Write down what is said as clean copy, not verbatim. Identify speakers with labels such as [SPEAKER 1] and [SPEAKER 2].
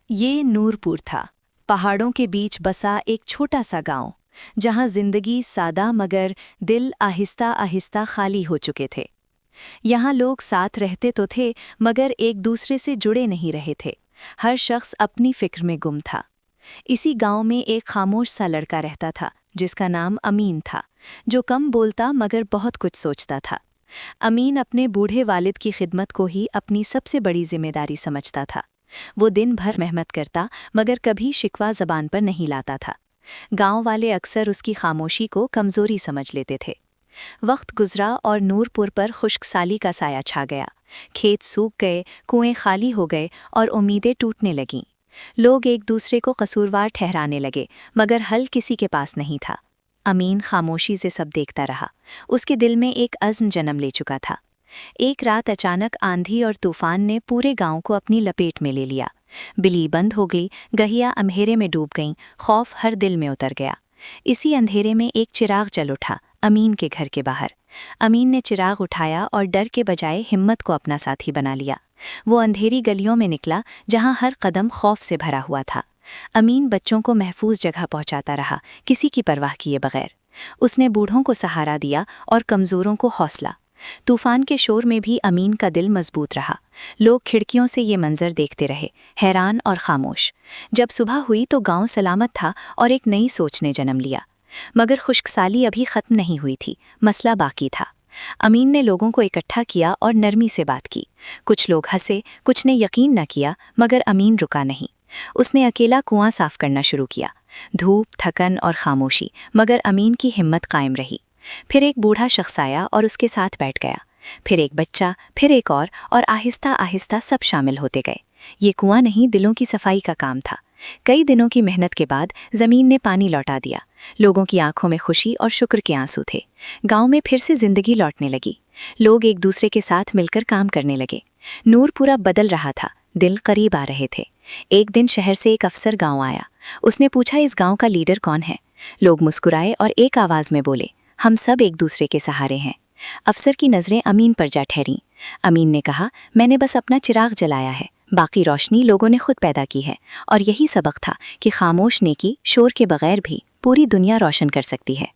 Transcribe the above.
[SPEAKER 1] ये नूरपुर था, पहाड़ों के बीच बसा एक छोटा सा गांव, जहां जिंदगी सादा मगर दिल आहिस्ता आहिस्ता खाली हो चुके थे। यहाँ लोग साथ रहते तो थे, मगर एक दूसरे से जुड़े नहीं रहे थे। हर शख्स अपनी फिक्र में गुम था। इसी गांव में एक खामोश सा लड़का रहता था, जिसका नाम अमीन था, जो कम बोलता मगर बहुत कुछ सोचता था। अमीन अपने बूढ़े वालिद की खिदमत को ही अपनी सबसे बड़ी जिम्मेदारी समझता था। वो दिन भर मेहनत करता, मगर कभी शिकवा ज़बान पर नहीं लाता था। गांव वाले अक्सर उसकी खामोशी को कमज़ोरी समझ लेते थे। वक्त गुजरा और नूरपुर पर खुश्कसाली का साया छा गया। खेत सूख गए, कुएं खाली हो गए और उम्मीदें टूटने लगीं। लोग एक दूसरे को कसूरवार ठहराने लगे, मगर हल किसी के पास नहीं था। अमीन खामोशी से सब देखता रहा। उसके दिल में एक अज़्म जन्म ले चुका था। एक रात अचानक आंधी और तूफान ने पूरे गांव को अपनी लपेट में ले लिया। बिजली बंद हो गई, गहिया अंधेरे में डूब गईं, खौफ हर दिल में उतर गया। इसी अंधेरे में एक चिराग जल उठा, अमीन के घर के बाहर। अमीन ने चिराग उठाया और डर के बजाय हिम्मत को अपना साथी बना लिया। वो अंधेरी गलियों में निकला, जहां हर कदम खौफ से भरा हुआ था। अमीन बच्चों को महफूज जगह पहुंचाता रहा, किसी की परवाह किए बगैर। उसने बूढ़ों को सहारा दिया और कमज़ोरों को हौसला। तूफान के शोर में भी अमीन का दिल मजबूत रहा। लोग खिड़कियों से ये मंजर देखते रहे, हैरान और खामोश। जब सुबह हुई तो गांव सलामत था और एक नई सोच ने जन्म लिया। मगर खुश्कसाली अभी ख़त्म नहीं हुई थी, मसला बाकी था। अमीन ने लोगों को इकट्ठा किया और नरमी से बात की। कुछ लोग हंसे, कुछ ने यकीन न किया, मगर अमीन रुका नहीं। उसने अकेला कुआं साफ करना शुरू किया। धूप, थकन और खामोशी, मगर अमीन की हिम्मत कायम रही। फिर एक बूढ़ा शख्स आया और उसके साथ बैठ गया। फिर एक बच्चा, फिर एक और आहिस्ता आहिस्ता सब शामिल होते गए। ये कुआं नहीं, दिलों की सफाई का काम था। कई दिनों की मेहनत के बाद ज़मीन ने पानी लौटा दिया। लोगों की आंखों में खुशी और शुक्र के आंसू थे। गांव में फिर से जिंदगी लौटने लगी। लोग एक दूसरे के साथ मिलकर काम करने लगे। नूर पूरा बदल रहा था, दिल करीब आ रहे थे। एक दिन शहर से एक अफसर गांव आया। उसने पूछा, इस गांव का लीडर कौन है? लोग मुस्कुराए और एक आवाज़ में बोले, हम सब एक दूसरे के सहारे हैं। अफसर की नज़रें अमीन पर जा ठहरीं। अमीन ने कहा, मैंने बस अपना चिराग जलाया है, बाकी रोशनी लोगों ने खुद पैदा की है। और यही सबक था कि खामोश नेकी शोर के बगैर भी पूरी दुनिया रोशन कर सकती है।